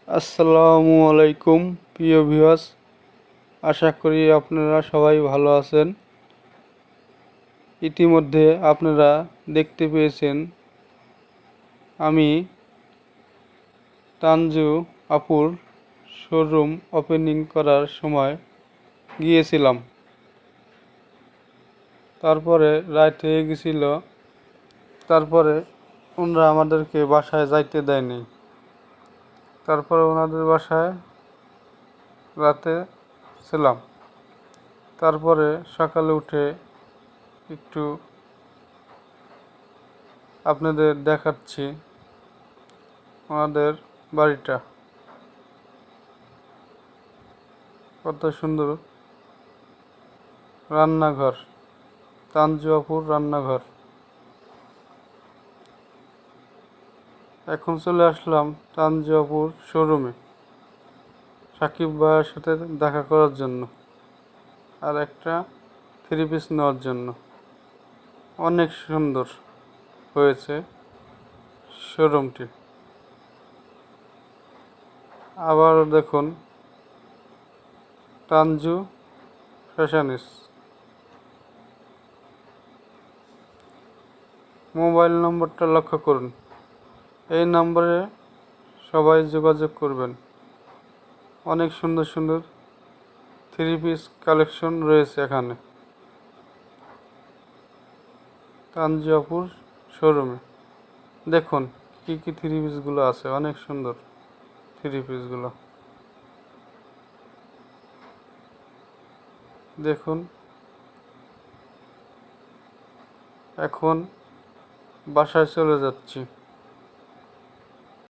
আসসালামু আলাইকুম প্রিয় ভিউয়ার্স, আশা করি আপনারা সবাই ভালো আছেন। ইতিমধ্যে আপনারা দেখতে পেয়েছেন আমি তানজু আপুর শোরুম ওপেনিং করার সময় গিয়েছিলাম। তারপরে রাত হয়ে গেছিল, তারপরে ওনারা আমাদেরকে বাসায় যাইতে দেয়নি। তারপরে ওনাদের বাসায় রাতে ছিলাম। তারপরে সকালে উঠে একটু আপনাদের দেখাচ্ছি আমাদের বাড়িটা কত সুন্দর। রান্নাঘর, তানজু আপুর রান্নাঘর। এখন চলে আসলাম তানজু আপুর শোরুমে সাকিব ভাইয়ের সাথে দেখা করার জন্য আর একটা থ্রি পিস নেওয়ার জন্য। অনেক সুন্দর হয়েছে শোরুমটি। আবার দেখুন তানজু ফ্যাশনিস। মোবাইল নম্বরটা লক্ষ্য করুন, এই নম্বরে সবাই যোগাযোগ করবেন। অনেক সুন্দর সুন্দর থ্রি পিস কালেকশন রয়েছে এখানে তানজু আপুর শোরুমে। দেখুন কি কি থ্রি পিসগুলো আছে, অনেক সুন্দর থ্রি পিসগুলো। দেখুন এখন বাসায় চলে যাচ্ছি।